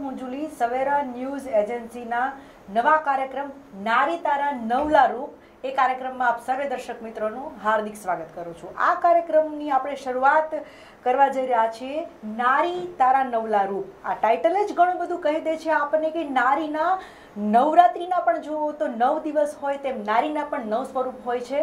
હું જુલી સવેરા ન્યૂઝ એજન્સીના નવા કાર્યક્રમ નારી તારા નવલા રૂપ એ કાર્યક્રમમાં આપ સર્વે દર્શક મિત્રોનું હાર્દિક સ્વાગત કરું છું। આ કાર્યક્રમની આપણે શરૂઆત કરવા જઈ રહ્યા છીએ નારી તારા નવલા રૂપ। આ ટાઇટલ જ ઘણું બધું કહી દે છે આપણને કે નારીના નવરાત્રિના પણ જુઓ તો 9 દિવસ હોય તેમ નારીના પણ 9 સ્વરૂપ હોય છે।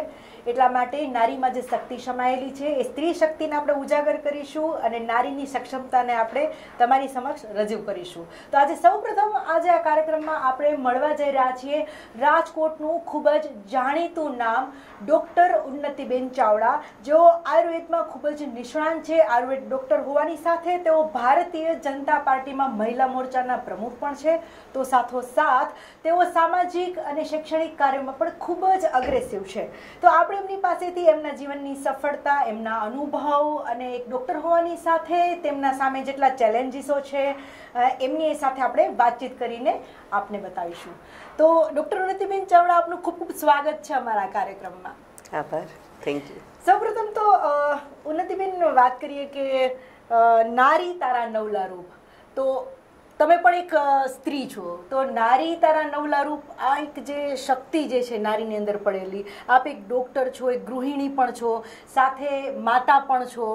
એટલા માટે નારીમાં જે શક્તિ સમાયેલી છે એ સ્ત્રી શક્તિને આપણે ઉજાગર કરીશું અને નારીની સક્ષમતાને આપણે તમારી સમક્ષ રજૂ કરીશું। તો આજે સૌપ્રથમ આજે આ કાર્યક્રમમાં આપણે મળવા જઈ રહ્યા છીએ રાજકોટનું ખૂબ જ જાણીતું નામ ડૉક્ટર ઉન્નતિબેન ચાવડા, જેઓ આયુર્વેદમાં ખૂબ જ નિષ્ણાંત છે। આયુર્વેદ ડૉક્ટર હોવાની સાથે તેઓ ભારતીય જનતા પાર્ટીમાં મહિલા મોરચાના પ્રમુખ પણ છે। તો સાથોસાથ તેઓ સામાજિક અને શૈક્ષણિક કાર્યોમાં પણ ખૂબ જ અગ્રેસિવ છે। તો આપણે એમની પાસેથી એમના જીવનની સફળતા, એમના અનુભવ અને એક ડૉક્ટર હોવાની સાથે તેમના સામે જેટલા ચેલેન્જીસો છે એમની સાથે આપણે વાતચીત કરીને આપને બતાવીશું। તો ડૉક્ટર ઉન્નતિબેન ચાવડા, આપનું ખૂબ ખૂબ સ્વાગત છે અમારા કાર્યક્રમમાં। આભાર, થેન્ક યુ। સૌપ્રથમ તો ઉન્નતિબેન વાત કરીએ કે નારી તારા નવલા રૂપ, તો તમે પણ એક સ્ત્રી છો, તો નારી તારા નવલા રૂપ આ એક જે શક્તિ જે છે નારીની અંદર પડેલી, આપ એક ડૉક્ટર છો, એક ગૃહિણી પણ છો, સાથે માતા પણ છો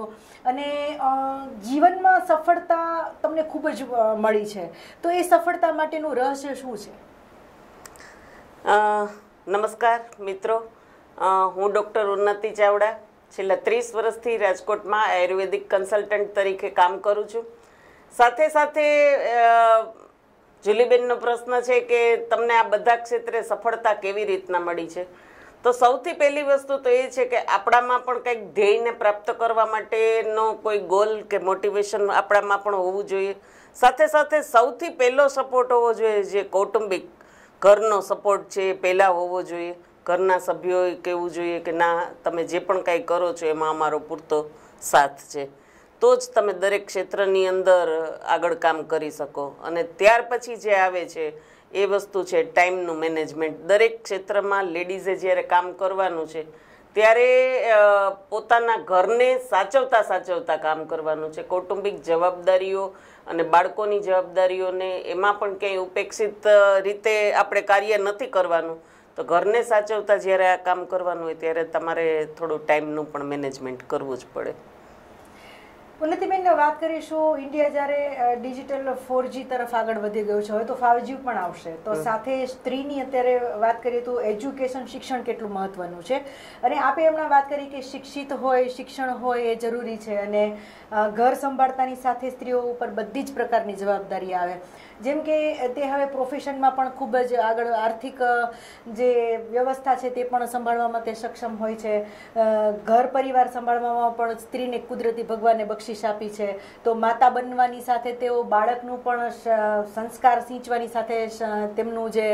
અને જીવનમાં સફળતા તમને ખૂબ જ મળી છે, તો એ સફળતા માટેનું રહસ્ય શું છે? નમસ્કાર મિત્રો, હું ડૉક્ટર ઉન્નતિ ચાવડા છેલ્લા 30 વર્ષથી રાજકોટમાં આયુર્વેદિક કન્સલ્ટન્ટ તરીકે કામ કરું છું। સાથે સાથે જુલીબેનનો પ્રશ્ન છે કે તમને આ બધા ક્ષેત્રે સફળતા કેવી રીતના મળી છે, તો સૌથી પહેલી વસ્તુ તો એ છે કે આપણામાં પણ કંઈક ધ્યેયને પ્રાપ્ત કરવા માટેનો કોઈ ગોલ કે મોટિવેશન આપણામાં પણ હોવું જોઈએ। સાથે સાથે સૌથી પહેલો સપોર્ટ હોવો જોઈએ જે કૌટુંબિક ઘરનો સપોર્ટ છે એ પહેલાં હોવો જોઈએ। ઘરના સભ્યોએ કહેવું જોઈએ કે ના, તમે જે પણ કાંઈ કરો છો એમાં અમારો પૂરતો સાથ છે, તો જ તમે દરેક ક્ષેત્રની અંદર આગળ કામ કરી શકો। અને ત્યાર પછી જે આવે છે એ વસ્તુ છે ટાઈમનું મેનેજમેન્ટ। દરેક ક્ષેત્રમાં લેડીઝે જ્યારે કામ કરવાનું છે ત્યારે પોતાના ઘરને સાચવતા કામ કરવાનું છે। કૌટુંબિક જવાબદારીઓ અને બાળકોની જવાબદારીઓને એમાં પણ ક્યાંય ઉપેક્ષિત રીતે આપણે કાર્ય નથી કરવાનું, તો ઘરને સાચવતા જ્યારે આ કામ કરવાનું હોય ત્યારે તમારે થોડું ટાઈમનું પણ મેનેજમેન્ટ કરવું જ પડે। ઉન્નતિબેન, વાત કરીશું ઇન્ડિયા જ્યારે ડિજિટલ 4G તરફ આગળ વધી ગયું છે, હવે તો 5G પણ આવશે, તો સાથે સ્ત્રીની અત્યારે વાત કરીએ તો એજ્યુકેશન, શિક્ષણ કેટલું મહત્વનું છે, અને આપે હમણાં વાત કરી કે શિક્ષિત હોય, શિક્ષણ હોય એ જરૂરી છે, અને ઘર સંભાળતાની સાથે સ્ત્રીઓ ઉપર બધી જ પ્રકારની જવાબદારી આવે, જેમ કે તે હવે પ્રોફેશનમાં પણ ખૂબ જ આગળ, આર્થિક જે વ્યવસ્થા છે તે પણ સંભાળવામાં તે સક્ષમ હોય છે, ઘર પરિવાર સંભાળવામાં પણ સ્ત્રીને કુદરતી ભગવાને બક્ષિસ આપી છે, તો માતા બનવાની સાથે તેઓ બાળકનું પણ સંસ્કાર સિંચવાની સાથે તેમનું જે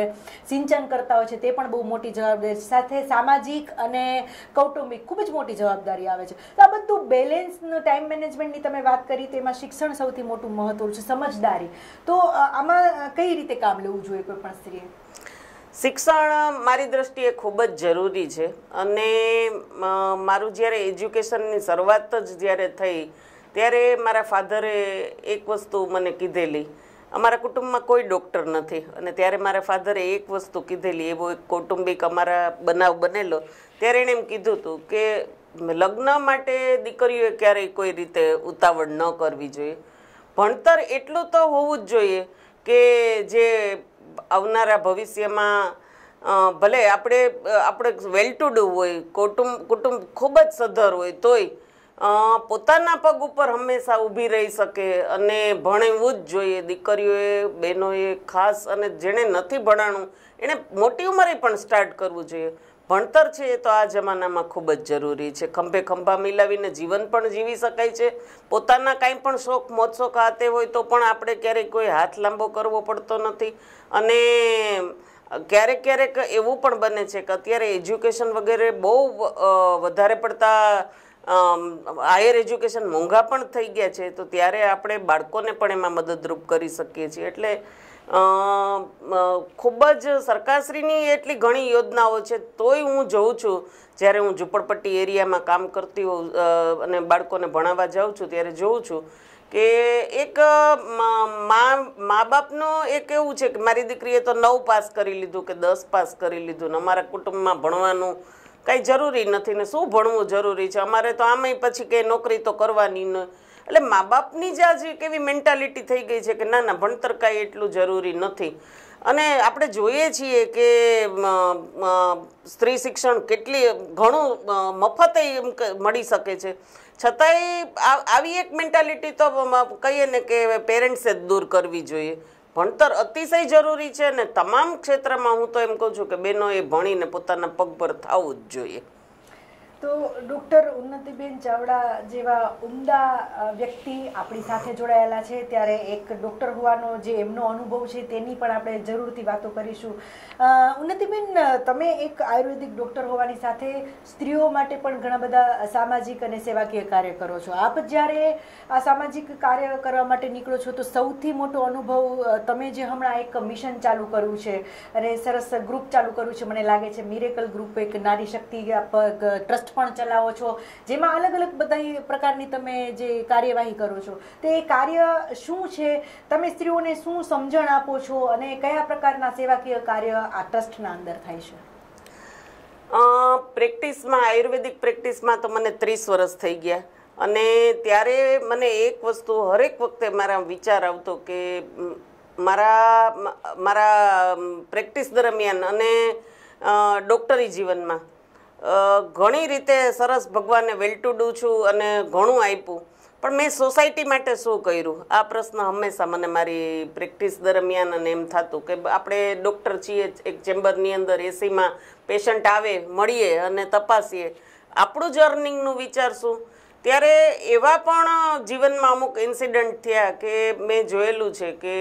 સિંચન કરતા હોય છે તે પણ બહુ મોટી જવાબદારી, સાથે સામાજિક અને કૌટુંબિક ખૂબ જ મોટી જવાબદારી આવે છે। તો આ બધું બેલેન્સનું, ટાઈમ મેનેજમેન્ટની તમે વાત કરી, તો એમાં શિક્ષણ સૌથી મોટું મહત્વ છે, સમજદારી, તો આમાં કઈ રીતે કામ લેવું જોઈએ કોઈ પણ સ્ત્રીએ? શિક્ષણ મારી દ્રષ્ટિએ ખૂબ જ જરૂરી છે, અને મારું જ્યારે એજ્યુકેશનની શરૂઆત જ જ્યારે થઈ ત્યારે મારા ફાધરે એક વસ્તુ મને કીધેલી, અમારા કુટુંબમાં કોઈ ડૉક્ટર નથી, અને ત્યારે મારા ફાધરે એક વસ્તુ કીધેલી, એવો એક કૌટુંબિક અમારા બનાવ બનેલો, ત્યારે એણે એમ કીધું હતું કે લગ્ન માટે દીકરીઓએ ક્યારેય કોઈ રીતે ઉતાવળ ન કરવી જોઈએ, ભણતર એટલું તો હોવું જ જોઈએ કે જે આવનારા ભવિષ્યમાં ભલે આપણે વેલ ટુ ડુ હોય, કુટુંબ ખૂબ જ સધર હોય તોય પોતાના પગ ઉપર હંમેશા ઊભી રહી શકે અને ભણવું જ જોઈએ દીકરીઓએ, બહેનોએ ખાસ, અને જેણે નથી ભણાણું એણે મોટી ઉંમરે પણ સ્ટાર્ટ કરવું જોઈએ। ભણતર છે એ તો આ જમાનામાં ખૂબ જ જરૂરી છે। ખંભે ખંભા મિલાવીને જીવન પણ જીવી શકાય છે, પોતાના કાંઈ પણ શોખ મોજશોખ હાથે હોય તો પણ આપણે ક્યારેક કોઈ હાથ લાંબો કરવો પડતો નથી, અને ક્યારેક એવું પણ બને છે કે અત્યારે એજ્યુકેશન વગેરે બહુ વધારે પડતા હાયર એજ્યુકેશન મોંઘા પણ થઈ ગયા છે, તો ત્યારે આપણે બાળકોને પણ એમાં મદદરૂપ કરી શકીએ છીએ। એટલે ખૂબ જ સરકારશ્રીની એટલી ઘણી યોજનાઓ છે, તોય હું જોઉં છું જ્યારે હું ઝૂંપડપટ્ટી એરિયામાં કામ કરતી હોઉં અને બાળકોને ભણાવવા જાઉં છું ત્યારે જોઉં છું કે એક મા બાપનો એક એવું છે કે મારી દીકરીએ તો 9 પાસ કરી લીધું કે 10 પાસ કરી લીધું ને અમારા કુટુંબમાં ભણવાનું કંઈ જરૂરી નથી ને શું ભણવું જરૂરી છે, અમારે તો આમાંય પછી કે નોકરી તો કરવાની ન. એટલે મા બાપની જ આજે કેવી મેન્ટાલિટી થઈ ગઈ છે કે ના ના ભણતર કાંઈ એટલું જરૂરી નથી. અને આપણે જોઈએ છીએ કે સ્ત્રી શિક્ષણ ઘણું મફતે મળી શકે છે, છતાંય આવી એક મેન્ટાલિટી તો કહીએ ને કે પેરેન્ટ્સે જ દૂર કરવી જોઈએ. ભણતર અતિશય જરૂરી છે અને તમામ ક્ષેત્રમાં હું તો એમ કહું છું કે બહેનોએ ભણીને પોતાના પગ પર થવું જ જોઈએ. તો ડૉક્ટર ઉન્નતિબેન ચાવડા જેવા ઉમદા વ્યક્તિ આપણી સાથે જોડાયેલા છે, ત્યારે એક ડૉક્ટર હોવાનો જે એમનો અનુભવ છે તેની પણ આપણે જરૂરથી વાતો કરીશું. ઉન્નતિબેન, તમે એક આયુર્વેદિક ડૉક્ટર હોવાની સાથે સ્ત્રીઓ માટે પણ ઘણા બધા સામાજિક અને સેવાકીય કાર્ય કરો છો. આપ જ્યારે આ સામાજિક કાર્ય કરવા માટે નીકળો છો તો સૌથી મોટો અનુભવ તમે જે હમણાં એક મિશન ચાલુ કર્યું છે અને સરસ ગ્રુપ ચાલુ કર્યું છે, મને લાગે છે મિરેકલ ગ્રુપ, એક નારી શક્તિ ટ્રસ્ટ પણ ચલાવો છો, જેમાં અલગ અલગ બધા પ્રકારની તમે જે કાર્યવાહી કરો છો, તો એ કાર્ય શું છે, તમે સ્ત્રીઓને શું સમજણ આપો છો અને કયા પ્રકારના સેવાકીય કાર્ય આ ટ્રસ્ટના અંદર થાય છે? પ્રેક્ટિસમાં, આયુર્વેદિક પ્રેક્ટિસમાં તો મને 30 વર્ષ થઈ ગયા અને ત્યારે મને એક વસ્તુ હરેક વખતે મારા વિચાર આવતો કે મારા પ્રેક્ટિસ દરમિયાન અને ડૉક્ટરી જીવનમાં ઘણી રીતે સરસ ભગવાને વેલ ટુ ડુ છું અને ઘણું આપ્યું, પણ મેં સોસાયટી માટે શું કર્યું? આ પ્રશ્ન હંમેશા મને મારી પ્રેક્ટિસ દરમિયાન અને એમ થતું કે આપણે ડૉક્ટર છીએ, એક ચેમ્બરની અંદર એસીમાં પેશન્ટ આવે, મળીએ અને તપાસીએ, આપણું જ અર્નિંગનું વિચારશું. ત્યારે એવા પણ જીવનમાં અમુક ઇન્સિડન્ટ થયા કે મેં જોયેલું છે કે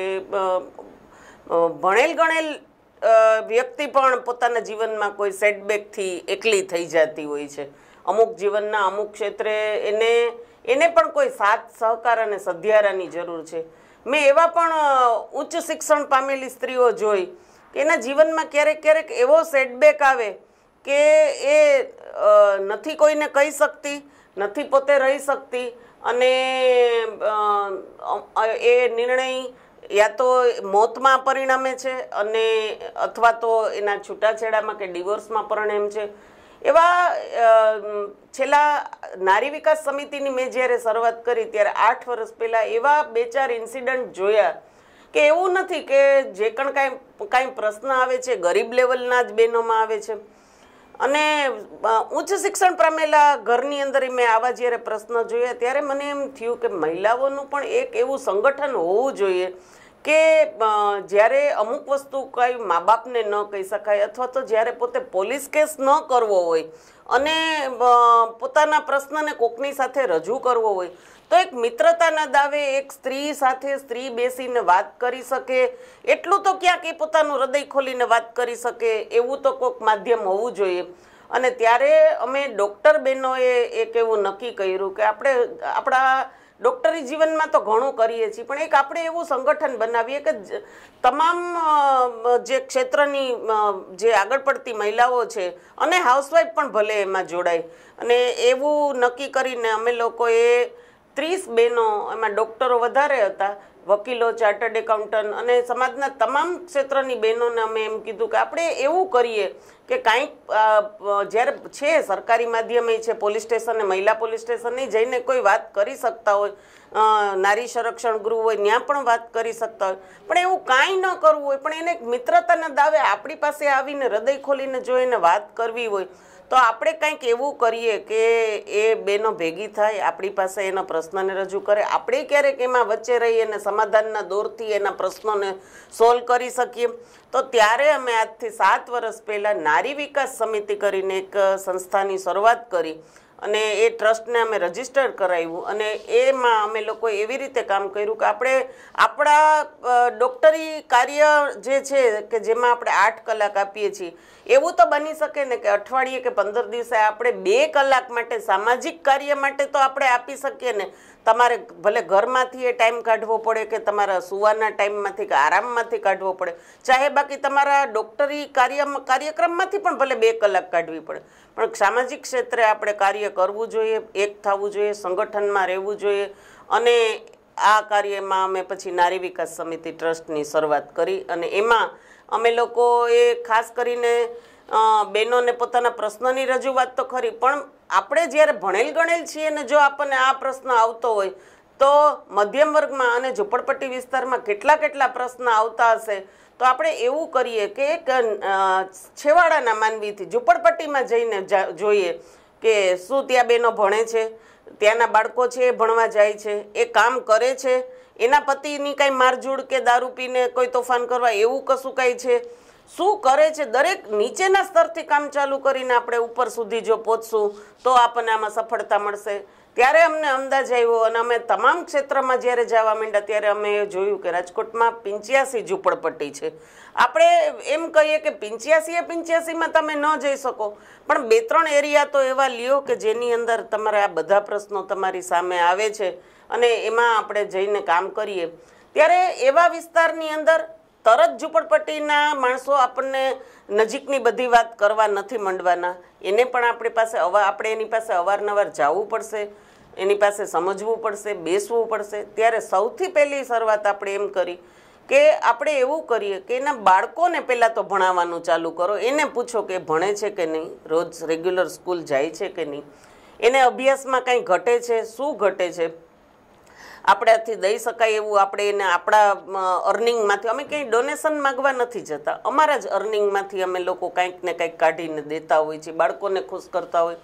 ભણેલ ગણેલ વ્યક્તિ પણ પોતાના જીવનમાં કોઈ સેટબેકથી એકલી થઈ જતી હોય છે. અમુક જીવનના અમુક ક્ષેત્રે એને પણ કોઈ સાથ સહકાર અને સધિયારાની જરૂર છે. મેં એવા પણ ઉચ્ચ શિક્ષણ પામેલી સ્ત્રીઓ જોઈ કે એના જીવનમાં ક્યારેક ક્યારેક એવો સેટબેક આવે કે એ નથી કોઈને કહી શકતી, નથી પોતે રહી શકતી અને એ નિર્ણય યા તો મોતમાં પરિણમે છે અને અથવા તો એના છૂટાછેડામાં કે ડિવોર્સમાં પરિણમે છે. એવા છેલ્લા નારી વિકાસ સમિતિની મેં જ્યારે શરૂઆત કરી ત્યારે 8 વર્ષ પહેલાં એવા 2-4 ઇન્સિડન્ટ જોયા કે એવું નથી કે જે કાંઈ પ્રશ્ન આવે છે ગરીબ લેવલના જ બહેનોમાં આવે છે અને ઉચ્ચ શિક્ષણ પામેલા ઘરની અંદર મેં આવા જ્યારે પ્રશ્ન જોયા ત્યારે મને એમ થયું કે મહિલાઓનું પણ એક એવું સંગઠન હોવું જોઈએ કે જ્યારે અમુક વસ્તુ કંઈ મા બાપને ન કહી શકાય અથવા તો જ્યારે પોતે પોલીસ કેસ ન કરવો હોય અને પોતાના પ્રશ્નને કોકની સાથે રજૂ કરવો હોય તો એક મિત્રતાના દાવે એક સ્ત્રી સાથે સ્ત્રી બેસીને વાત કરી શકે, એટલું તો ક્યાંક એ પોતાનું હૃદય ખોલીને વાત કરી શકે એવું તો કોઈક માધ્યમ હોવું જોઈએ. અને ત્યારે અમે ડૉક્ટર બહેનોએ એક એવું નક્કી કર્યું કે આપણે આપણા ડૉક્ટરી જીવનમાં તો ઘણું કરીએ છીએ પણ એક આપણે એવું સંગઠન બનાવીએ કે તમામ જે ક્ષેત્રની જે આગળ પડતી મહિલાઓ છે અને હાઉસવાઈફ પણ ભલે એમાં જોડાય. અને એવું નક્કી કરીને અમે લોકોએ 30 બહેનો, એમાં ડૉક્ટરો વધારે હતા, વકીલો, ચાર્ટર્ડ એકાઉન્ટન્ટ અને સમાજના તમામ ક્ષેત્રની બહેનોને અમે એમ કીધું કે આપણે એવું કરીએ કે કાંઈક જ્યારે છે સરકારી માધ્યમે છે, પોલીસ સ્ટેશને, મહિલા પોલીસ સ્ટેશને જઈને કોઈ વાત કરી શકતા હોય, નારી સંરક્ષણ ગૃહ હોય ત્યાં પણ વાત કરી શકતા હોય, પણ એવું કાંઈ ન કરવું હોય પણ એને એક મિત્રતાના દાવે આપણી પાસે આવીને હૃદય ખોલીને જો એને વાત કરવી હોય તો આપણે કંઈક એવું કરીએ કે એ બહેનો ભેગી થાય, આપણી પાસે એના પ્રશ્નને રજૂ કરે, આપણે ક્યારેક એમાં વચ્ચે રહી અને સમાધાનના દોરથી એના પ્રશ્નોને સોલ્વ કરી શકીએ. તો ત્યારે અમે આજથી 7 વર્ષ પહેલાં નારી વિકાસ સમિતિ કરીને એક સંસ્થાની શરૂઆત કરી અને એ ટ્રસ્ટને અમે રજીસ્ટર કરાવ્યું અને એમાં અમે લોકોએ એવી રીતે કામ કર્યું કે આપણે આપણા ડૉક્ટરી કાર્ય જે છે કે જેમાં આપણે 8 કલાક આપીએ છીએ એવું તો બની શકે ને કે અઠવાડિયે કે 15 દિવસે આપણે 2 કલાક માટે સામાજિક કાર્ય માટે તો આપણે આપી શકીએ ને. તમારે ભલે ઘરમાંથી એ ટાઈમ કાઢવો પડે કે તમારા સુવાના ટાઈમમાંથી કે આરામમાંથી કાઢવો પડે, ચાહે બાકી તમારા ડૉક્ટરી કાર્યક્રમમાંથી પણ ભલે 2 કલાક કાઢવી પડે, પણ સામાજિક ક્ષેત્રે આપણે કાર્ય કરવું જોઈએ, એક થવું જોઈએ, સંગઠનમાં રહેવું જોઈએ અને આ કાર્યમાં અમે પછી નારી વિકાસ સમિતિ ટ્રસ્ટની શરૂઆત કરી અને એમાં અમે લોકોએ ખાસ કરીને બહેનોને પોતાના પ્રશ્નની રજૂઆત તો ખરી, પણ આપણે જ્યારે ભણેલ ગણેલ છીએ ને જો આપણને આ પ્રશ્ન આવતો હોય તો મધ્યમ વર્ગમાં અને ઝૂંપડપટ્ટી વિસ્તારમાં કેટલા પ્રશ્ન આવતા હશે. તો આપણે એવું કરીએ કે એક છેવાડાના માનવીથી ઝૂંપડપટ્ટીમાં જઈને જોઈએ કે શું ત્યાં બહેનો ભણે છે, ત્યાંના બાળકો છે એ ભણવા જાય છે, એ કામ કરે છે, એના પતિની કાંઈ મારઝૂડ કે દારૂ પીને કોઈ તોફાન કરવા એવું કશું કાંઈ છે, શું કરે છે. દરેક નીચેના સ્તરથી કામ ચાલુ કરીને આપણે ઉપર સુધી જો પહોંચશું તો આપણને આમાં સફળતા મળશે. ત્યારે અમને અંદાજ આવ્યો અને અમે તમામ ક્ષેત્રમાં જ્યારે જવા માંડ્યા ત્યારે અમે જોયું કે રાજકોટમાં 85 ઝૂંપડપટ્ટી છે. આપણે એમ કહીએ કે 85માં તમે ન જઈ શકો, પણ 2-3 એરિયા તો એવા લ્યો કે જેની અંદર તમારે આ બધા પ્રશ્નો તમારી સામે આવે છે અને એમાં આપણે જઈને કામ કરીએ. ત્યારે એવા વિસ્તારની અંદર તરત ઝૂંપડપટ્ટીના માણસો આપણને નજીકની બધી વાત કરવા નથી માંડવાના. એને પણ આપણે એની પાસે અવારનવાર જવું પડશે, એની પાસે સમજવું પડશે, બેસવું પડશે. ત્યારે સૌથી પહેલી શરૂઆત આપણે એમ કરી કે આપણે એવું કરીએ કે એના બાળકોને પહેલાં તો ભણાવવાનું ચાલુ કરો. એને પૂછો કે ભણે છે કે નહીં, રોજ રેગ્યુલર સ્કૂલ જાય છે કે નહીં, એને અભ્યાસમાં કંઈ ઘટે છે, શું ઘટે છે, આપણાથી દઈ શકાય એવું આપણે એને આપણા અર્નિંગમાંથી, અમે કંઈ ડોનેશન માગવા નથી જતા, અમારા જ અર્નિંગમાંથી અમે લોકો કંઈક ને કંઈક કાઢીને દેતા હોય છે, બાળકોને ખુશ કરતા હોય.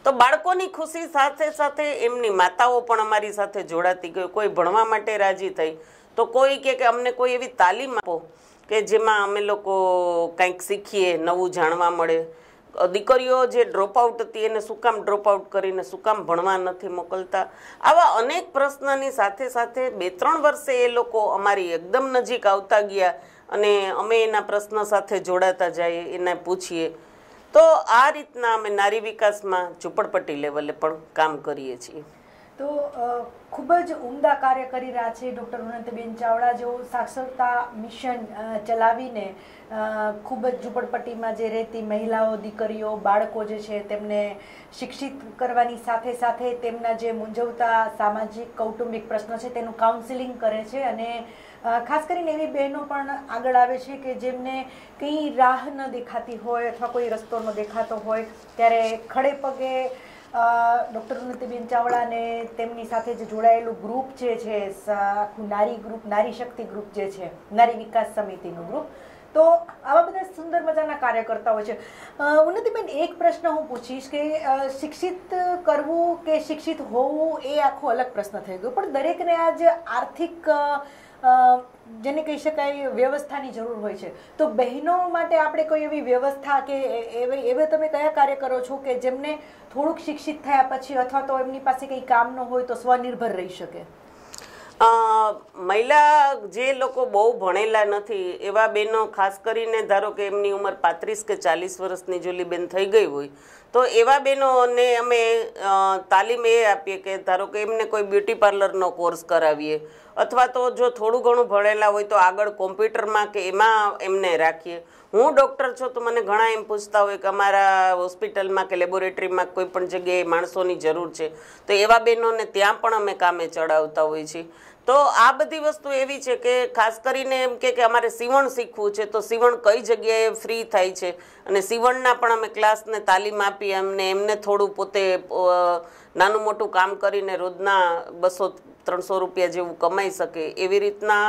તો બાળકોની ખુશી સાથે સાથે એમની માતાઓ પણ અમારી સાથે જોડાતી ગઈ. કોઈ ભણવા માટે રાજી થઈ તો કોઈ કે અમને કોઈ એવી તાલીમ આપો કે જેમાં અમે લોકો કંઈક શીખીએ, નવું જાણવા મળે. દીકરીઓ જે ડ્રોપઆઉટ હતી એને શું કામ ડ્રોપઆઉટ કરીને શું કામ ભણવા નથી મોકલતા. આવા અનેક પ્રશ્નની સાથે સાથે 2-3 વર્ષે એ લોકો અમારી એકદમ નજીક આવતા ગયા અને અમે એના પ્રશ્ન સાથે જોડાતા જઈએ, એને પૂછીએ. તો આ રીતના અમે નારી વિકાસમાં ઝૂંપડપટ્ટી લેવલે પણ કામ કરીએ છીએ. તો ખૂબ જ ઉમદા કાર્ય કરી રહ્યા છે ડૉક્ટર ઉન્નતિબેન ચાવડા, જેઓ સાક્ષરતા મિશન ચલાવીને ખૂબ જ ઝૂંપડપટ્ટીમાં જે રહેતી મહિલાઓ, દીકરીઓ, બાળકો જે છે તેમને શિક્ષિત કરવાની સાથે સાથે તેમના જે મૂંઝવતા સામાજિક કૌટુંબિક પ્રશ્નો છે તેનું કાઉન્સિલિંગ કરે છે. અને ખાસ કરીને એવી બહેનો પણ આગળ આવે છે કે જેમને કંઈ રાહ ન દેખાતી હોય અથવા કોઈ રસ્તો ન દેખાતો હોય ત્યારે ખડે પગે ડૉક્ટર ઉન્નતિબેન ચાવડાને તેમની સાથે જે જોડાયેલું ગ્રુપ જે છે આખું નારી ગ્રુપ, નારી શક્તિ ગ્રુપ જે છે, નારી વિકાસ સમિતિનું ગ્રુપ, તો આવા બધા સુંદર મજાના કાર્ય કરતા હોય છે. ઉન્નતિબેન, એક પ્રશ્ન હું પૂછીશ કે શિક્ષિત કરવું કે શિક્ષિત હોવું એ આખો અલગ પ્રશ્ન થઈ ગયો, પણ દરેકને આજ આર્થિક જેને કહી શકાય વ્યવસ્થાની જરૂર હોય છે. તો બહેનો માટે આપણે કોઈ એવી વ્યવસ્થા કે એવે તમે કયા કાર્ય કરો છો કે જેમને થોડુંક શિક્ષિત થયા પછી અથવા તો એમની પાસે કંઈ કામ ન હોય તો સ્વનિર્ભર રહી શકે? મહિલા જે લોકો બહુ ભણેલા નથી એવા બહેનો, ખાસ કરીને ધારો કે એમની ઉંમર 35 કે 40 વર્ષની જોલી બેન થઈ ગઈ હોય તો એવા બહેનોને અમે તાલીમ એ આપીએ કે ધારો કે એમને કોઈ બ્યુટી પાર્લરનો કોર્સ કરાવીએ અથવા તો જો થોડું ઘણું ભણેલા હોય તો આગળ કોમ્પ્યુટરમાં કે એમાં એમને રાખીએ. હું ડૉક્ટર છું તો મને ઘણા એમ પૂછતા હોય કે અમારા હોસ્પિટલમાં કે લેબોરેટરીમાં કોઈ પણ જગ્યાએ માણસોની જરૂર છે તો એવા બહેનોને ત્યાં પણ અમે કામે ચડાવતા હોઈએ છીએ. તો આ બધી વસ્તુ એવી છે કે ખાસ કરીને એમ કે અમારે સીવણ શીખવું છે તો સીવણ કઈ જગ્યાએ ફ્રી થાય છે અને સીવણના પણ અમે ક્લાસને તાલીમ આપી એમને થોડું પોતે નાનું મોટું કામ કરીને રોજના 200-300 રૂપિયા જેવું કમાઈ શકે એવી રીતના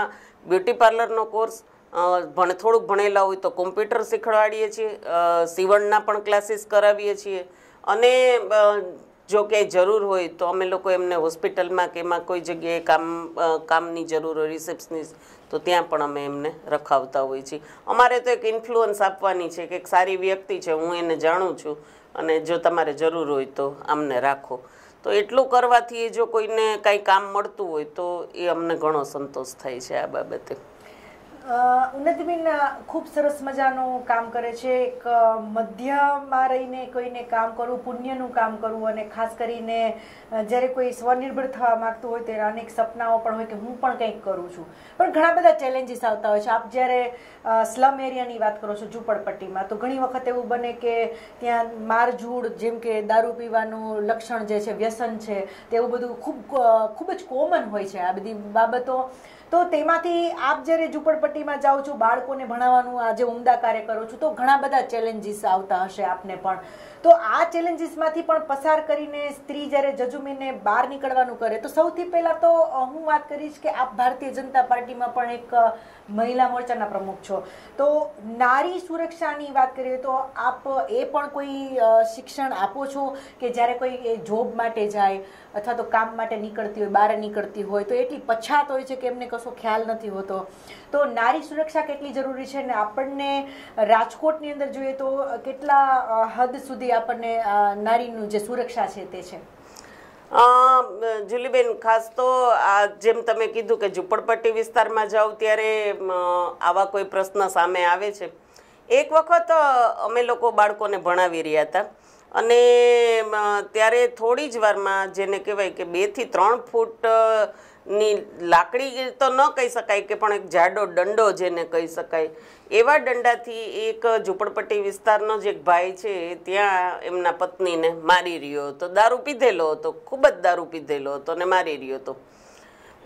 બ્યુટી પાર્લરનો કોર્સ, થોડુંક ભણેલા હોય તો કોમ્પ્યુટર શીખવાડીએ છીએ, સીવણના પણ ક્લાસીસ કરાવીએ છીએ અને જો ક્યાંય જરૂર હોય તો અમે લોકો એમને હોસ્પિટલમાં કે એમાં કોઈ જગ્યાએ કામની જરૂર હોય, રિસેપ્શનિસ્ટ, તો ત્યાં પણ અમે એમને રખાવતા હોઈએ છીએ. અમારે તો એક ઇન્ફ્લુઅન્સ આપવાની છે કે એક સારી વ્યક્તિ છે, હું એને જાણું છું અને જો તમારે જરૂર હોય તો અમને રાખો. તો એટલું કરવાથી જો કોઈને કાંઈ કામ મળતું હોય તો એ અમને ઘણો સંતોષ થાય છે આ બાબતે. ઉન્નતિબેન ખૂબ સરસ મજાનું કામ કરે છે. એક મધ્યમાં રહીને કોઈને કામ કરવું, પુણ્યનું કામ કરવું, અને ખાસ કરીને જ્યારે કોઈ સ્વનિર્ભર થવા માંગતું હોય ત્યારે અનેક સપનાઓ પણ હોય કે હું પણ કંઈક કરું છું, પણ ઘણા બધા ચેલેન્જીસ આવતા હોય છે. આપ જ્યારે સ્લમ એરિયાની વાત કરો છો, ઝૂંપડપટ્ટીમાં, તો ઘણી વખત એવું બને કે ત્યાં મારઝૂડ, જેમ કે દારૂ પીવાનું લક્ષણ જે છે, વ્યસન છે, તેવું બધું ખૂબ જ કોમન હોય છે આ બધી બાબતો. તો તેમાંથી આપ જ્યારે ઝૂંપડપટ્ટીમાં જાઓ છો, બાળકોને ભણાવવાનું આજે ઉમદા કાર્ય કરો છો, તો ઘણા બધા ચેલેન્જીસ આવતા હશે આપને પણ. તો આ ચેલેન્જીસમાંથી પણ પસાર કરીને સ્ત્રી જ્યારે જજુમીને બહાર નીકળવાનું કરે, તો સૌથી પહેલાં તો હું વાત કરીશ કે આપ ભારતીય જનતા પાર્ટીમાં પણ એક મહિલા મોરચાના પ્રમુખ છો. તો નારી સુરક્ષાની વાત કરીએ તો આપ એ પણ કોઈ શિક્ષણ આપો છો કે જ્યારે કોઈ જોબ માટે જાય અથવા તો કામ માટે નીકળતી હોય, બહાર નીકળતી હોય, તો એટલી પછાત હોય છે કે એમને કશો ખ્યાલ નથી હોતો. તો નારી સુરક્ષા કેટલી જરૂરી છે, ને આપણને રાજકોટની અંદર જોઈએ તો કેટલા હદ સુધી આપણને નારીનું જે સુરક્ષા છે તે છે? જુલીબેન, ખાસ તો આ જેમ તમે કીધું કે ઝૂંપડપટ્ટી વિસ્તારમાં જાઓ ત્યારે આવા કોઈ પ્રશ્ન સામે આવે છે. એક વખત અમે લોકો બાળકોને ભણાવી રહ્યા હતા અને ત્યારે થોડી જ વારમાં, જેને કહેવાય કે 2 થી 3 ફૂટની લાકડી તો ન કહી શકાય કે પણ એક જાડો દંડો જેને કહી શકાય, એવા દંડાથી એક ઝૂંપડપટ્ટી વિસ્તારનો જ એક ભાઈ છે ત્યાં એમના પત્નીને મારી રહ્યો હતો. દારૂ પીધેલો હતો, ખૂબ જ દારૂ પીધેલો હતો અને મારી રહ્યો હતો.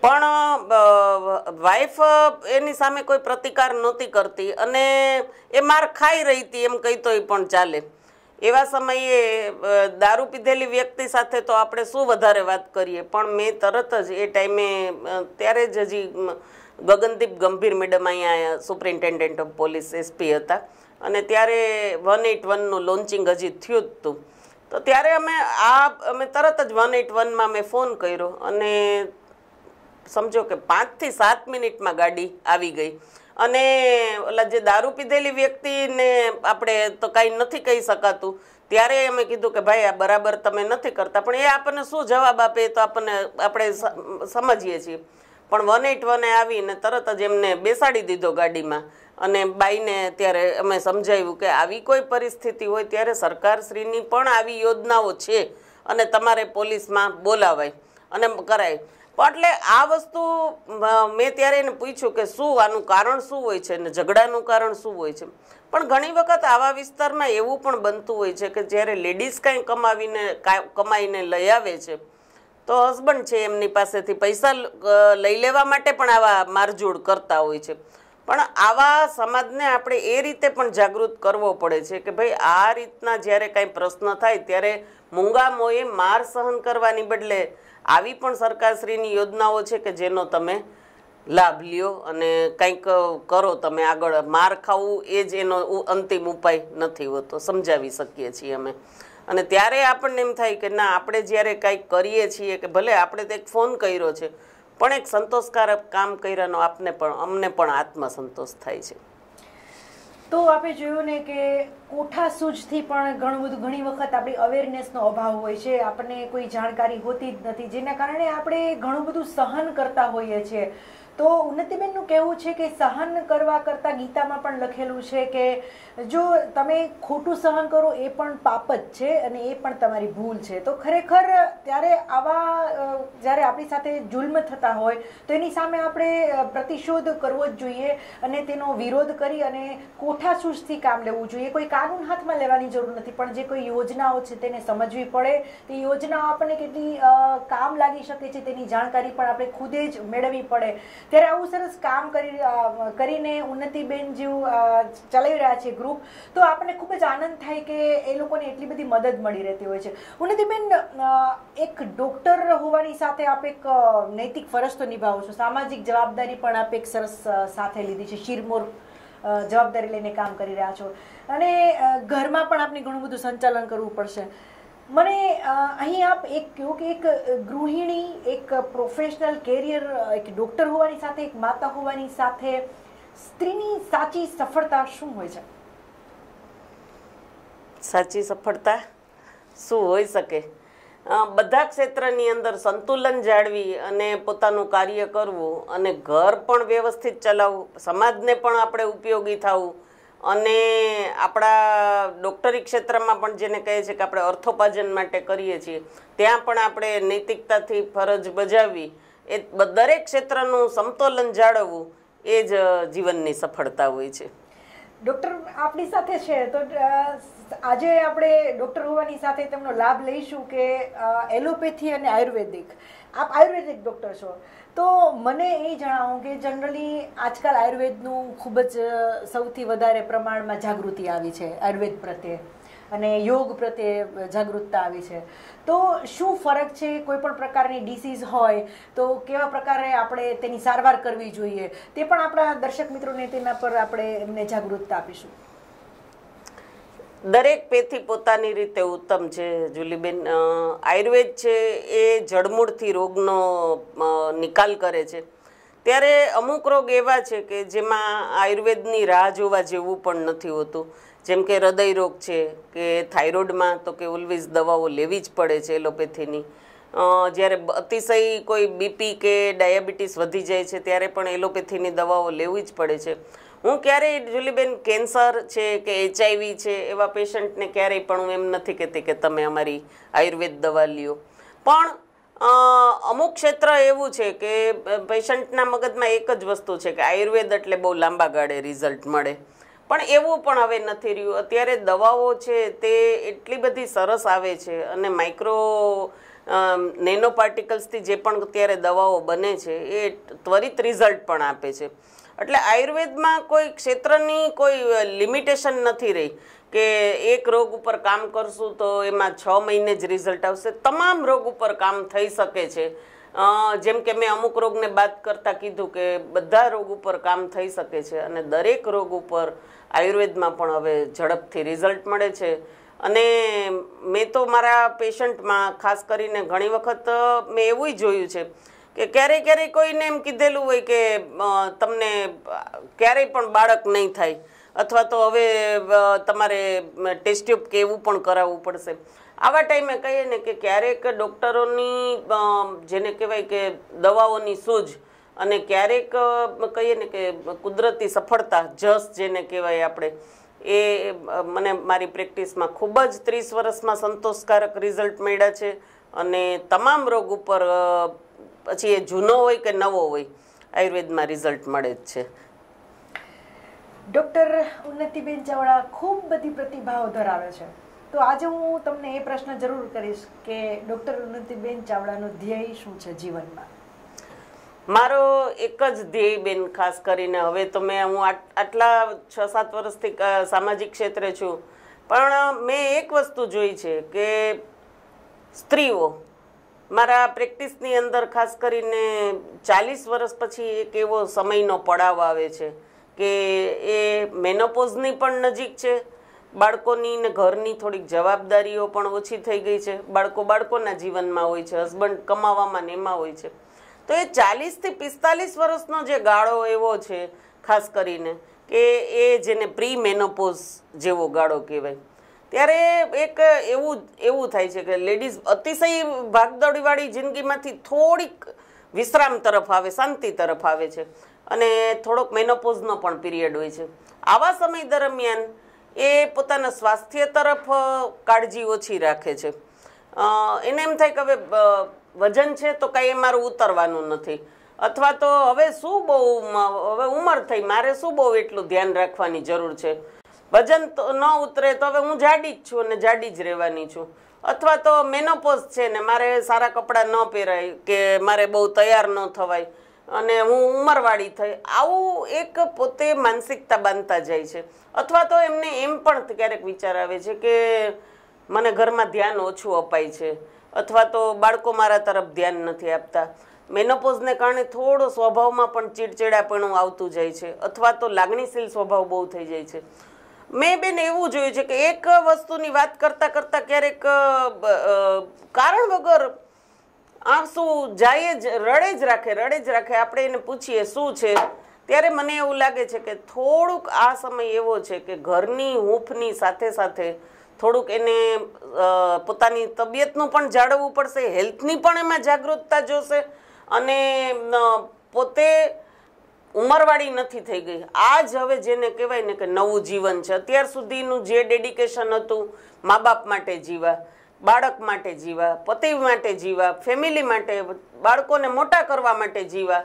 પણ વાઈફ એની સામે કોઈ પ્રતિકાર નહોતી કરતી અને એ માર ખાઈ રહી હતી એમ કહી તોય પણ ચાલે. એવા સમયે દારૂ પીધેલી વ્યક્તિ સાથે તો આપણે શું વધારે વાત કરીએ, પણ મેં તરત જ એ ટાઈમે, ત્યારે જ હજી ગગનદીપ ગંભીર મેડમ અહીંયા સુપરિન્ટેન્ડન્ટ ઓફ પોલીસ SP હતા અને ત્યારે 181નું લોન્ચિંગ હજી થયું જ હતું. તો ત્યારે અમે તરત જ 181માં મેં ફોન કર્યો અને સમજો કે 5 થી 7 મિનિટમાં ગાડી આવી ગઈ અને ઓલા જે દારૂ પીધેલી વ્યક્તિને આપણે તો કાંઈ નથી કહી શકાતું. ત્યારે અમે કીધું કે ભાઈ આ બરાબર તમે નથી કરતા, પણ એ આપણને શું જવાબ આપે એ તો આપણે સમજીએ છીએ. પણ 181એ આવીને તરત જ એમને બેસાડી દીધો ગાડીમાં અને બાઈને ત્યારે અમે સમજાવ્યું કે આવી કોઈ પરિસ્થિતિ હોય ત્યારે સરકારશ્રીની પણ આવી યોજનાઓ છે અને તમારે પોલીસમાં બોલાવાય અને કરાય. એટલે આ વસ્તુ મેં ત્યારે એને પૂછ્યું કે શું આનું કારણ શું હોય છે ને ઝઘડાનું કારણ શું હોય છે. પણ ઘણી વખત આવા વિસ્તારમાં એવું પણ બનતું હોય છે કે જ્યારે લેડીઝ કાંઈ કમાઈને લઈ આવે છે તો હસબન્ડ છે એમની પાસેથી પૈસા લઈ લેવા માટે પણ આવા મારઝૂડ કરતા હોય છે. પણ આવા સમાજને આપણે એ રીતે પણ જાગૃત કરવો પડે છે કે ભાઈ આ રીતના જ્યારે કાંઈ પ્રશ્ન થાય ત્યારે મૂંગા મોએ માર સહન કરવાની બદલે આવી પણ સરકારશ્રીની યોજનાઓ છે કે જેનો તમે લાભ લ્યો અને કંઈક કરો તમે આગળ. માર ખાવું એ જ એનો અંતિમ ઉપાય નથી હોતો, સમજાવી શકીએ છીએ અમે. અને ત્યારે આપણને એમ થાય કે ના, આપણે જ્યારે કંઈક કરીએ છીએ કે ભલે આપણે તો એક ફોન કર્યો છે પણ એક સંતોષકારક કામ કર્યાનો અમને પણ આત્મસંતોષ થાય છે. તો આપણે જોયું ને કે કોઠાસૂઝથી પણ ઘણી વખત આપણી અવેરનેસનો અભાવ હોય છે, આપણને કોઈ જાણકારી હોતી જ નથી, જેના કારણે આપણે ઘણું બધું સહન કરતા હોઈએ છીએ. તો ઉન્નતિબેનનું કહેવું છે કે સહન કરવા કરતાં ગીતામાં પણ લખેલું છે કે જો તમે ખોટું સહન કરો એ પણ પાપ જ છે અને એ પણ તમારી ભૂલ છે. તો ખરેખર ત્યારે આવા જ્યારે આપણી સાથે જુલ્મ થતા હોય તો એની સામે આપણે પ્રતિશોધ કરવો જ જોઈએ અને તેનો વિરોધ કરી અને કોઠાસૂઝથી કામ લેવું જોઈએ. કોઈ કાનૂન હાથમાં લેવાની જરૂર નથી, પણ જે કોઈ યોજનાઓ છે તેને સમજવી પડે. તે યોજનાઓ આપણને કેટલી કામ લાગી શકે છે તેની જાણકારી પણ આપણે ખુદે જ મેળવવી પડે. ત્યારે આવું સરસ કામ કરીને ઉન્નતિબેન જેવું ચલાવી રહ્યા છે ગ્રુપ, તો આપણને ખૂબ જ આનંદ થાય કે એ લોકોને એટલી બધી મદદ મળી રહેતી હોય છે. ઉન્નતિબેન, એક ડૉક્ટર હોવાની સાથે આપ એક નૈતિક ફરજ તો નિભાવો છો, સામાજિક જવાબદારી પણ આપ એક સરસ સાથે લીધી છે, શિરમોર જવાબદારી લઈને કામ કરી રહ્યા છો અને ઘરમાં પણ આપને ઘણું બધું સંચાલન કરવું પડશે. મને અહીં આપ એક કહો કે એક ગૃહિણી, એક પ્રોફેશનલ કેરિયર, એક ડૉક્ટર હોવાની સાથે, એક માતા હોવાની સાથે સ્ત્રીની સાચી સફળતા શું હોય છે? સાચી સફળતા શું હોઈ શકે? બધા ક્ષેત્રની અંદર સંતુલન જાળવી અને પોતાનું કાર્ય કરવું અને ઘર પણ વ્યવસ્થિત ચલાવવું, સમાજને પણ આપણે ઉપયોગી થવું અને આપણા ડૉક્ટરી ક્ષેત્રમાં પણ જેને કહે છે કે આપણે અર્થોપાર્જન માટે કરીએ છીએ ત્યાં પણ આપણે નૈતિકતાથી ફરજ બજાવવી, એ દરેક ક્ષેત્રનું સમતોલન જાળવવું એ જ જીવનની સફળતા હોય છે. ડૉક્ટર આપણી સાથે છે તો આજે આપણે ડૉક્ટર હોવાની સાથે તેમનો લાભ લઈશું કે એલોપેથી અને આયુર્વેદિક, આપ આયુર્વેદિક ડૉક્ટર છો તો મને એ જણાવો કે જનરલી આજકાલ આયુર્વેદનું ખૂબ જ સૌથી વધારે પ્રમાણમાં જાગૃતિ આવી છે આયુર્વેદ પ્રત્યે અને યોગ પ્રત્યે જાગૃતતા આવી છે, તો શું ફરક છે? કોઈ પણ પ્રકારની ડિસીઝ હોય તો કેવા પ્રકારે આપણે તેની સારવાર કરવી જોઈએ તે પણ આપણા દર્શક મિત્રોને તેના પર આપણે એમને જાગૃતતા આપીશું. દરેક પેથી પોતાની રીતે ઉત્તમ છે જુલીબેન. આયુર્વેદ છે એ જડમૂળથી રોગનો નિકાલ કરે છે, ત્યારે અમુક રોગ એવા છે કે જેમાં આયુર્વેદની રાહ જોવા જેવું પણ નથી હોતું. જેમ કે હૃદય રોગ છે કે થાઇરોઇડમાં તો કે ઓલવેઝ દવાઓ લેવી જ પડે છે એલોપેથીની. જ્યારે અતિશય કોઈ બીપી કે ડાયાબિટીસ વધી જાય છે ત્યારે પણ એલોપેથીની દવાઓ લેવી જ પડે છે. હું ક્યારેય જુલીબેન કેન્સર છે કે HIV છે એવા પેશન્ટને ક્યારેય પણ હું એમ નથી કહેતી કે તમે અમારી આયુર્વેદ દવા લ્યો, પણ અમુક ક્ષેત્ર એવું છે કે પેશન્ટના મગજમાં એક જ વસ્તુ છે કે આયુર્વેદ એટલે બહુ લાંબા ગાળે રિઝલ્ટ મળે, પણ એવું પણ હવે નથી રહ્યું. અત્યારે દવાઓ છે તે એટલી બધી સરસ આવે છે અને માઇક્રો નેનો પાર્ટિકલ્સથી જે પણ અત્યારે દવાઓ બને છે એ ત્વરિત રિઝલ્ટ પણ આપે છે. એટલે આયુર્વેદમાં કોઈ ક્ષેત્રની કોઈ લિમિટેશન નથી રહી કે એક રોગ ઉપર કામ કરશું તો એમાં 6 મહિને જ રિઝલ્ટ આવશે. તમામ રોગ ઉપર કામ થઈ શકે છે. જેમ કે મેં અમુક રોગને બાદ કરતાં કીધું કે બધા રોગ ઉપર કામ થઈ શકે છે અને દરેક રોગ ઉપર આયુર્વેદમાં પણ હવે ઝડપથી રિઝલ્ટ મળે છે. અને મેં તો મારા પેશન્ટમાં ખાસ કરીને ઘણી વખત મેં એવું જોયું છે કે ક્યારેય કોઈને એમ કીધેલું હોય કે તમને ક્યારેય પણ બાળક નહીં થાય અથવા તો હવે તમારે ટેસ્ટ ટ્યુબ કે એવું પણ કરાવવું પડશે. આવા ટાઈમે કહીએ ને કે ક્યારેક ડૉક્ટરોની જેને કહેવાય કે દવાઓની સૂઝ અને ક્યારેક કહીએ ને કે કુદરતી સફળતા જસ જેને કહેવાય આપણે, એ મને મારી પ્રેક્ટિસમાં ખૂબ જ 30 વર્ષમાં સંતોષકારક રિઝલ્ટ મળ્યા છે. અને તમામ રોગ ઉપર પછી એ જૂનો હોય કે નવો હોય આયુર્વેદમાં રિઝલ્ટ મળે જ છે. ડૉક્ટર ઉન્નતિબેન ચાવડા ખૂબ બધી પ્રતિભાઓ ધરાવે છે, તો આજે હું તમને એ પ્રશ્ન જરૂર કરીશ કે ડૉક્ટર ઉન્નતિબેન ચાવડાનો ધ્યેય શું છે જીવનમાં? મારો એક જ ધ્યેય બેન, ખાસ કરીને હવે તો હું આટલા 6-7 વર્ષથી સામાજિક ક્ષેત્રે છું, પણ મેં એક વસ્તુ જોઈ છે કે સ્ત્રીઓ મારા પ્રેક્ટિસની અંદર ખાસ કરીને 40 વર્ષ પછી એક એવો સમયનો પડાવ આવે છે કે એ મેનોપોઝની પણ નજીક છે, બાળકોની ને ઘરની થોડીક જવાબદારીઓ પણ ઓછી થઈ ગઈ છે, બાળકોના જીવનમાં હોય છે, હસબન્ડ કમાવામાં ને એમાં હોય છે. તો એ 40 થી 45 વર્ષનો જે ગાળો એવો છે ખાસ કરીને કે એ જેને પ્રી મેનોપોઝ જેવો ગાળો કહેવાય, ત્યારે એક એવું થાય છે કે લેડીઝ અતિશય ભાગદોડીવાળી જિંદગીમાંથી થોડીક વિશ્રામ તરફ આવે, શાંતિ તરફ આવે છે અને થોડોક મેનોપોઝનો પણ પીરિયડ હોય છે. આવા સમય દરમિયાન એ પોતાના સ્વાસ્થ્ય તરફ કાળજી ઓછી રાખે છે. એને એમ થાય કે હવે વજન છે તો કાંઈ મારું ઉતરવાનું નથી, અથવા તો હવે શું બહુ હવે ઉંમર થઈ, મારે શું બહુ એટલું ધ્યાન રાખવાની જરૂર છે, વજન તો ન ઉતરે તો હવે હું જાડી જ છું અને જાડી જ રહેવાની છું, અથવા તો મેનોપોઝ છે ને મારે સારા કપડાં ન પહેરાય કે મારે બહુ તૈયાર ન થવાય અને હું ઉંમરવાળી થઈ. આવું એક પોતે માનસિકતા બાંધતા જાય છે. અથવા તો એમને એમ પણ ક્યારેક વિચાર આવે છે કે મને ઘરમાં ધ્યાન ઓછું અપાય છે, અથવા તો બાળકો મારા તરફ ધ્યાન નથી આપતા. મેનોપોઝને કારણે થોડો સ્વભાવમાં પણ ચીડચીડાપણું આવતું જાય છે, અથવા તો લાગણીશીલ સ્વભાવ બહુ થઈ જાય છે. મેં બેન એવું જોયું છે કે એક વસ્તુની વાત કરતાં ક્યારેક કારણ વગર આંસુ જાય જ, રડે જ રાખે. આપણે એને પૂછીએ શું છે, ત્યારે મને એવું લાગે છે કે થોડુંક આ સમય એવો છે કે ઘરની હૂંફની સાથે થોડુંક એને પોતાની તબિયતનું પણ જાળવવું પડશે, હેલ્થની પણ એમાં જાગૃતતા જોશે. અને પોતે ઉંમરવાળી નથી થઈ ગઈ. આ જ હવે જેને કહેવાય ને કે નવું જીવન છે. અત્યાર સુધીનું જે ડેડિકેશન હતું, મા બાપ માટે જીવા, બાળક માટે જીવા, પતિ માટે જીવા, ફેમિલી માટે, બાળકોને મોટા કરવા માટે જીવા.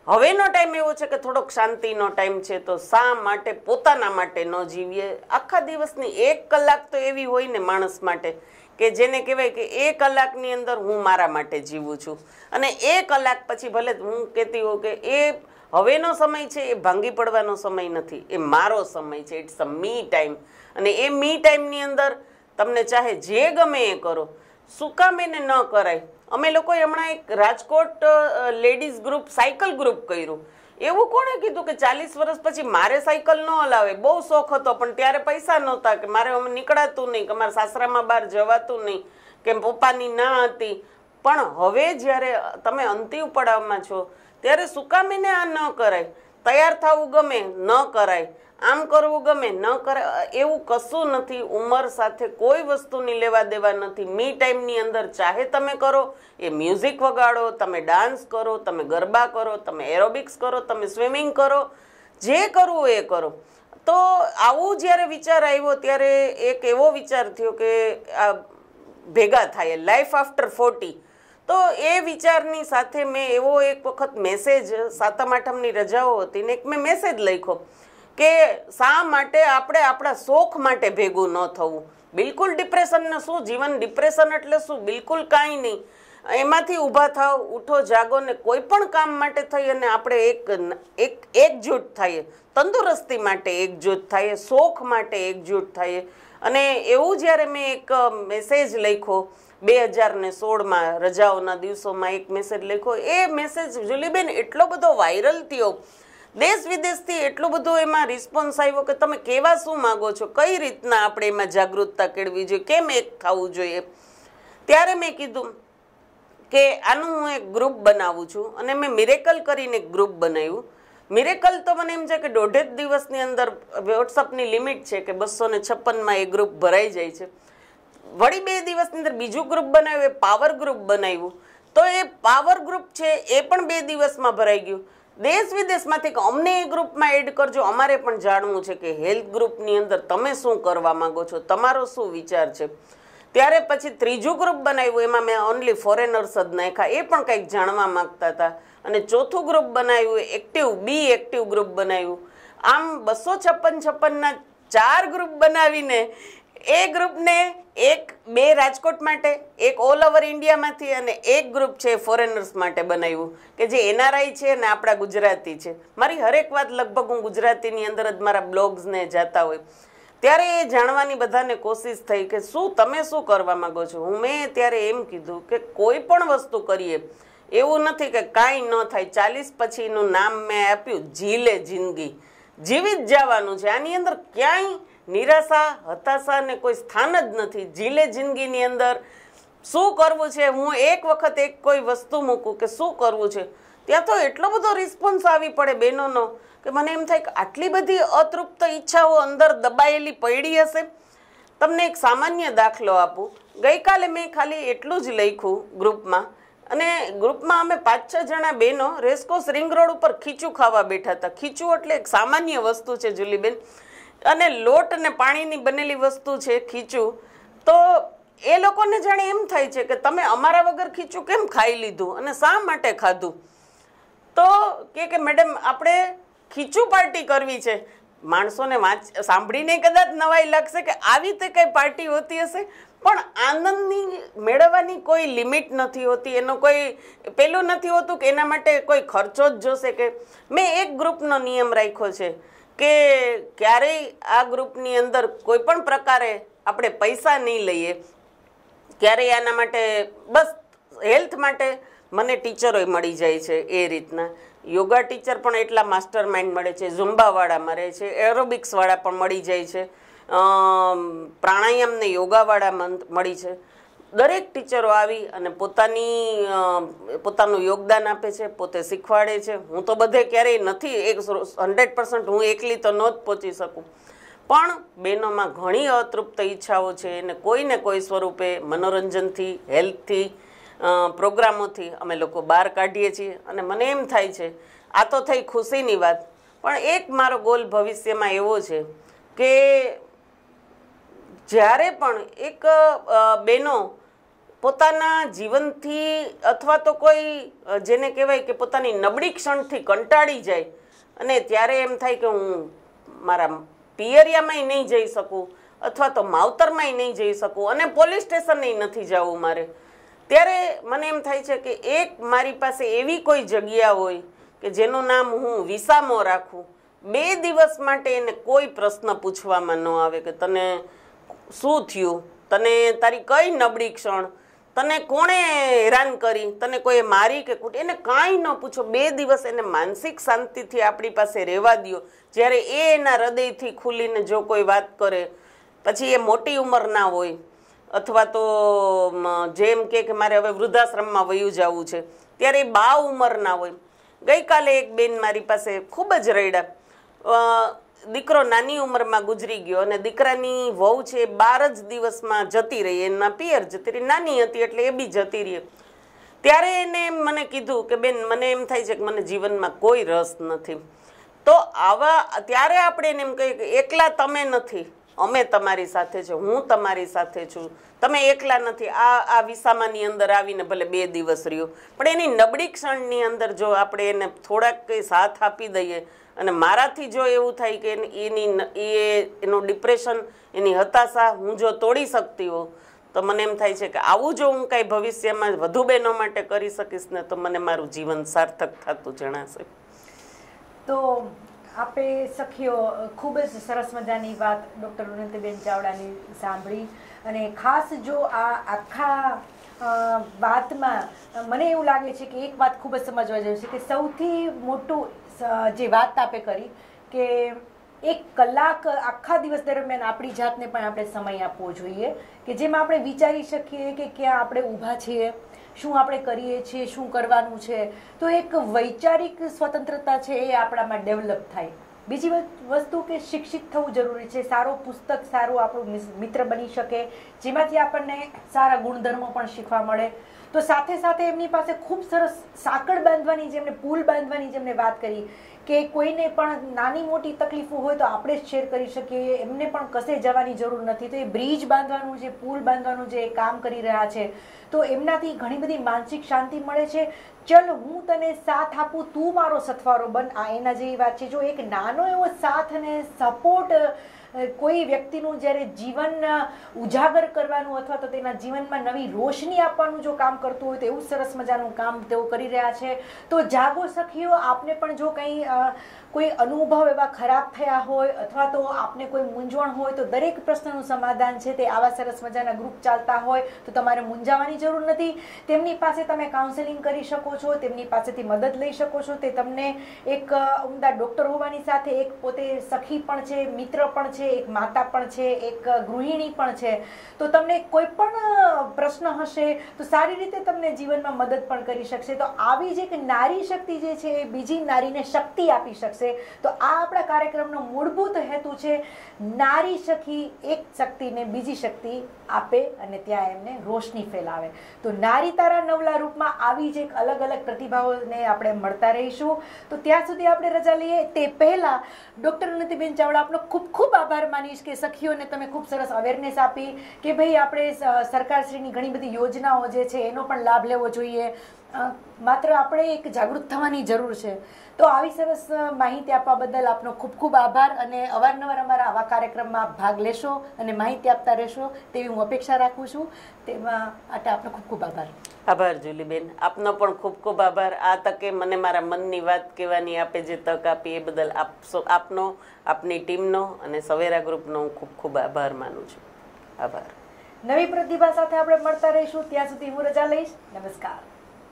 હવેનો ટાઈમ એવો છે કે થોડોક શાંતિનો ટાઈમ છે, તો શા માટે પોતાના માટે ન જીવીએ? આખા દિવસની 1 કલાક તો એવી હોય ને માણસ માટે કે જેને કહેવાય કે એ કલાકની અંદર હું મારા માટે જીવું છું. અને એ કલાક પછી ભલે હું કહેતી હોઉં કે એ હવેનો સમય છે એ ભાંગી પડવાનો સમય નથી, એ મારો સમય છે. It's a me time. અને એ મી ટાઈમની અંદર તમને ચાહે જે ગમે એ કરો. શું કામ એને ન કરાય? અમે લોકોએ હમણાં એક Rajkot ladies group cycle group કર્યું. એવું કોણે કીધું કે 40 વર્ષ પછી મારે સાયકલ ન હલાવે? બહુ શોખ હતો, પણ ત્યારે પૈસા નહોતા, કે મારે અમે નીકળાતું નહીં, કે મારા સાસરામાં બહાર જવાતું નહીં, કે પપ્પાની ના હતી. પણ હવે જ્યારે તમે અંતિમ પડાવમાં છો ત્યારે શું કામ એને આ ન કરાય? તૈયાર થવું ગમે, ન કરાય. આમ કરવું ગમે, ન કરાય. એવું કશું નથી. ઉંમર સાથે કોઈ વસ્તુની લેવા દેવા નથી. મી ટાઈમની અંદર ચાહે તમે કરો, એ મ્યુઝિક વગાડો, તમે ડાન્સ કરો, તમે ગરબા કરો, તમે એરોબિક્સ કરો, તમે સ્વિમિંગ કરો, જે કરવું એ કરો. તો આવું જ્યારે વિચાર આવ્યો ત્યારે એક એવો વિચાર થયો કે આ ભેગા થાય લાઈફ આફ્ટર 40. તો એ વિચારની સાથે મેં એવો એક વખત મેસેજ, 7મ 8મની રજાઓ હતી ને એક મેં મેસેજ લખ્યો કે શા માટે આપણે આપણા શોખ માટે ભેગું ન થવું? બિલકુલ ડિપ્રેશનને શું, જીવન ડિપ્રેશન એટલે શું? બિલકુલ કાંઈ નહીં. એમાંથી ઊભા થાવ, ઉઠો, જાગો ને કોઈ પણ કામ માટે થઈ અને આપણે એકજૂટ થઈએ. તંદુરસ્તી માટે એકજૂટ થઈએ, શોખ માટે એકજૂટ થઈએ. અને એવું જ્યારે મેં એક મેસેજ લખ્યો 2016માં રજાઓના દિવસોમાં એક મેસેજ લખ્યો, એ મેસેજ જુલીબેન એટલો બધો વાયરલ થયો, દેશ વિદેશથી એટલું બધું એમાં રિસ્પોન્સ આવ્યો કે તમે કહેવા શું માગો છો, કઈ રીતના આપણે એમાં જાગૃતતા કેળવી જોઈએ, કેમ એક થવું જોઈએ. ત્યારે મેં કીધું કે આનું હું એક ગ્રુપ બનાવું છું. અને મેં મિરેકલ કરીને એક ગ્રુપ બનાવ્યું. મિરેકલ તો મને એમ છે કે 1.5 દિવસની અંદર વોટ્સઅપની લિમિટ છે કે 256માં એ ગ્રુપ ભરાઈ જાય છે. વળી 2 દિવસની અંદર બીજું ગ્રુપ બનાવ્યું, એ પાવર ગ્રુપ બનાવ્યું. તો એ પાવર ગ્રુપ છે એ પણ 2 દિવસમાં ભરાઈ ગયું. દેશ વિદેશમાંથી કે અમને એ ગ્રુપમાં એડ કરજો, અમારે પણ જાણવું છે કે હેલ્થ ગ્રુપની અંદર તમે શું કરવા માંગો છો, તમારો શું વિચાર છે. ત્યારે પછી ત્રીજું ગ્રુપ બનાવ્યું, એમાં મેં ઓનલી ફોરેનર્સ જ નાખ્યા, એ પણ કંઈક જાણવા માંગતા હતા. અને ચોથું ગ્રુપ બનાવ્યું, બી એક્ટિવ ગ્રુપ બનાવ્યું. આમ 256ના 4 ગ્રુપ બનાવીને એ ગ્રુપને 2 રાજકોટ માટે, 1 ઓલ ઓવર ઇન્ડિયામાંથી અને 1 ગ્રુપ છે ફોરેનર્સ માટે બનાવ્યું, કે જે એનઆરઆઈ છે ને આપણા ગુજરાતી છે. મારી હરેક વાત લગભગ હું ગુજરાતીની અંદર જ મારા બ્લોગ્સને જાતા હોય. ત્યારે એ જાણવાની બધાને કોશિશ થઈ કે તમે શું કરવા માંગો છો. મેં ત્યારે એમ કીધું કે કોઈ પણ વસ્તુ કરીએ એવું નથી કે કાંઈ ન થાય. 40 પછીનું નામ મેં આપ્યું જીલે જિંદગી. જીવી જ જવાનું છે. આની અંદર ક્યાંય નિરાશા, હતાશા ને કોઈ સ્થાન જ નથી. જીલે જિંદગીની અંદર શું કરવું છે, હું એક વખત કોઈ વસ્તુ મૂકું કે શું કરવું છે, ત્યાં તો એટલો બધો રિસ્પોન્સ આવી પડે બહેનોનો કે મને એમ થાય કે આટલી બધી અતૃપ્ત ઈચ્છાઓ અંદર દબાયેલી પડી હશે. તમને એક સામાન્ય દાખલો આપું. ગઈકાલે મેં ખાલી એટલું જ લખ્યું ગ્રુપમાં, અને ગ્રુપમાં અમે 5-6 જણા બહેનો રેસકોર્સ રિંગ રોડ ઉપર ખીચું ખાવા બેઠા હતા. ખીચું એટલે એક સામાન્ય વસ્તુ છે જુલીબેન, અને લોટ અને પાણીની બનેલી વસ્તુ છે ખીચું. તો એ લોકોને જાણે એમ થાય છે કે તમે અમારા વગર ખીચું કેમ ખાઈ લીધું અને શા માટે ખાધું. તો કે મેડમ આપણે ખીચું પાર્ટી કરવી છે. માણસોને સાંભળીને કદાચ નવાઈ લાગશે કે આવી રીતે કઈ પાર્ટી હોતી હશે, પણ આનંદની મેળવવાની કોઈ લિમિટ નથી હોતી. એનો કોઈ પેલું નથી હોતું કે એના માટે કોઈ ખર્ચો જ જોશે. કે મેં એક ગ્રુપનો નિયમ રાખ્યો છે કે ક્યારેય આ ગ્રુપની અંદર કોઈ પણ પ્રકારે આપણે પૈસા નહીં લઈએ. ક્યારેય આના માટે બસ હેલ્થ માટે મને ટીચરોય મળી જાય છે. એ રીતના યોગા ટીચર પણ એટલા માસ્ટર માઇન્ડ મળે છે, ઝુંબાવાળા મળે છે, એરોબિક્સવાળા પણ મળી જાય છે, પ્રાણાયામ ને યોગાવાળા મળી છે. દરેક ટીચરો આવી અને પોતાનું યોગદાન આપે છે, પોતે શીખવાડે છે. હું તો બધે ક્યારેય નથી 100% હું એકલી તો ન જ પહોંચી શકું, પણ બહેનોમાં ઘણી અતૃપ્ત ઈચ્છાઓ છે અને કોઈને કોઈ સ્વરૂપે મનોરંજનથી, હેલ્થથી, પ્રોગ્રામોથી અમે લોકો બહાર કાઢીએ છીએ. અને મને એમ થાય છે, આ તો થઈ ખુશીની વાત, પણ એક મારો ગોલ ભવિષ્યમાં એવો છે કે જ્યારે પણ એક બહેનો પોતાના જીવનથી અથવા તો કોઈ જેને કહેવાય કે પોતાની નબળી ક્ષણથી કંટાળી જાય અને ત્યારે એમ થાય કે હું મારા પિયરિયામાંય નહીં જઈ શકું અથવા તો માવતરમાંય નહીં જઈ શકું અને પોલીસ સ્ટેશને નથી જવું મારે, ત્યારે મને એમ થાય છે કે એક મારી પાસે એવી કોઈ જગ્યા હોય કે જેનું નામ હું વિસામો રાખું. 2 દિવસ માટે એને કોઈ પ્રશ્ન પૂછવામાં ન આવે કે તને શું થયું, તને તારી કઈ નબળી ક્ષણ, તને કોણે હેરાન કરી, તને કોઈ મારી કે કૂટી, એને કાંઈ ન પૂછો. 2 દિવસ એને માનસિક શાંતિથી આપણી પાસે રહેવા દો. જ્યારે એ એના હૃદયથી ખુલીને જો કોઈ વાત કરે, પછી એ મોટી ઉંમરના હોય અથવા તો જેમ કે મારે હવે વૃદ્ધાશ્રમમાં વયું જવું છે, ત્યારે એ બા ઉંમરના હોય. ગઈકાલે એક બેન મારી પાસે ખૂબ જ રડ્યા. દીકરો નાની ઉંમરમાં ગુજરી ગયો અને દીકરાની વહુ છે 12 જ દિવસમાં જતી રહી, એના પિયર જતી રહી, નાની હતી એટલે એ બી જતી રહી. ત્યારે એને મને કીધું કે બેન મને એમ થાય છે કે મને જીવનમાં કોઈ રસ નથી. તો આવા ત્યારે આપણે એને એમ કહીએ કે એકલા તમે નથી, અમે તમારી સાથે છે, હું તમારી સાથે છું, તમે એકલા નથી. આ વિસામાની અંદર આવીને ભલે 2 દિવસ રહ્યો, પણ એની નબળી ક્ષણની અંદર જો આપણે એને થોડાક કંઈ સાથ આપી દઈએ અને મારાથી જો એવું થાય કે એનું ડિપ્રેશન, એની હતાશા હું જો તોડી શકતી હોઉં, તો મને એમ થાય છે કે આવું જો હું કાંઈ ભવિષ્યમાં વધુ બહેનો માટે કરી શકીશ ને તો મને મારું જીવન સાર્થક થતું જણાશે. તો આપે સખીઓ ખૂબ જ સરસ મજાની વાત ડૉક્ટર ઉન્નતિબેન ચાવડાની સાંભળી. અને ખાસ જો આ આખા વાતમાં મને એવું લાગે છે કે એક વાત ખૂબ જ સમજવા જેવી છે કે સૌથી મોટું જે વાત આપે કરી કે 1 કલાક આખા દિવસ દરમિયાન આપણી જાતને પણ આપણે સમય આપવો જોઈએ કે જેમાં આપણે વિચારી શકીએ કે ક્યાં આપણે ઊભા છીએ, શું આપણે કરીએ છીએ, શું કરવાનું છે. તો એક વૈચારિક સ્વતંત્રતા છે એ આપણામાં ડેવલપ થાય. બીજી વસ્તુ કે શિક્ષિત થવું જરૂરી છે. સારો પુસ્તક સારું આપણું મિત્ર બની શકે, જેમાંથી આપણને સારા ગુણધર્મો પણ શીખવા મળે. તો સાથે સાથે એમની પાસે ખૂબ સરસ સાંકળ બાંધવાની, જેમને પુલ બાંધવાની જેમને વાત કરી કે કોઈને પણ નાની મોટી તકલીફો હોય તો આપણે જ શેર કરી શકીએ, એમને પણ કશે જવાની જરૂર નથી. તો એ બ્રિજ બાંધવાનું, જે પુલ બાંધવાનું જે કામ કરી રહ્યા છે, તો એમનાથી ઘણી બધી માનસિક શાંતિ મળે છે. ચલ હું તને સાથ આપું, તું મારો સથવારો બન, આ એના જેવી વાત છે. જો એક નાનો એવો સાથ અને સપોર્ટ કોઈ વ્યક્તિનું જ્યારે જીવન ઉજાગર કરવાનું અથવા તો તેના જીવનમાં નવી રોશની આપવાનું જો કામ કરતું હોય તો એવું સરસ મજાનું કામ તેઓ કરી રહ્યા છે. તો જાગો સખીઓ, આપને પણ જો કંઈ કોઈ અનુભવ એવા ખરાબ થયા હોય અથવા તો આપને કોઈ મૂંઝવણ હોય તો દરેક પ્રશ્નનું સમાધાન છે તે આવા સરસ મજાના ગ્રુપ ચાલતા હોય તો તમારે મૂંઝાવાની જરૂર નથી. તેમની પાસે તમે કાઉન્સેલિંગ કરી શકો છો, તેમની પાસેથી મદદ લઈ શકો છો. તે તમને એક ઉમદા ડૉક્ટર હોવાની સાથે એક પોતે સખી પણ છે, મિત્ર પણ છે, એક માતા પણ છે, એક ગૃહિણી પણ છે. તો તમને કોઈ પણ પ્રશ્ન હશે તો સારી રીતે તમને જીવનમાં મદદ પણ કરી શકશે. તો આવી જ એક નારી શક્તિ જે છે એ બીજી નારીને શક્તિ આપી શકશે. તો આ આપણા કાર્યક્રમનો મૂળભૂત હેતુ છે નારી સખી એક શક્તિને બીજી શક્તિ આપે અને ત્યાં એમને રોશની ફેલાવે. તો નારી તારા નવલા રૂપમાં આવી જ એક અલગ અલગ પ્રતિભાઓને આપણે મળતા રહીશું. તો ત્યાં સુધી આપણે રજા લઈએ તે પહેલા ડૉક્ટર ઉન્નતિબેન ચાવડા આપનો ખૂબ ખૂબ આભાર માનીશ કે સખીઓને તમે ખૂબ સરસ અવેરનેસ આપી કે ભાઈ આપણે સરકારશ્રીની ઘણી બધી યોજનાઓ જે છે એનો પણ લાભ લેવો જોઈએ. માત્ર આપણે એક જાગૃત થવાની જરૂર છે. તો આવી સરસ માહિતી આપવા બદલ આપનો ખૂબ ખૂબ આભાર અને અવારનવાર અમારા આવા કાર્યક્રમમાં ભાગ લેશો અને માહિતી આપતા રહેશો તેવી હું અપેક્ષા રાખું છું. તેમાં માટે આપનો ખૂબ ખૂબ આભાર. આભાર જુલીબેન, આપનો પણ ખૂબ ખૂબ આભાર. આ તકે મને મારા મનની વાત કહેવાની આપે જે તક આપી એ બદલ આપનો, આપની ટીમનો અને સવેરા ગ્રુપનો હું ખૂબ ખૂબ આભાર માનું છું. આભાર. નવી પ્રતિભા સાથે આપણે મળતા રહીશું. ત્યાં સુધી હું રજા લઈશ. નમસ્કાર.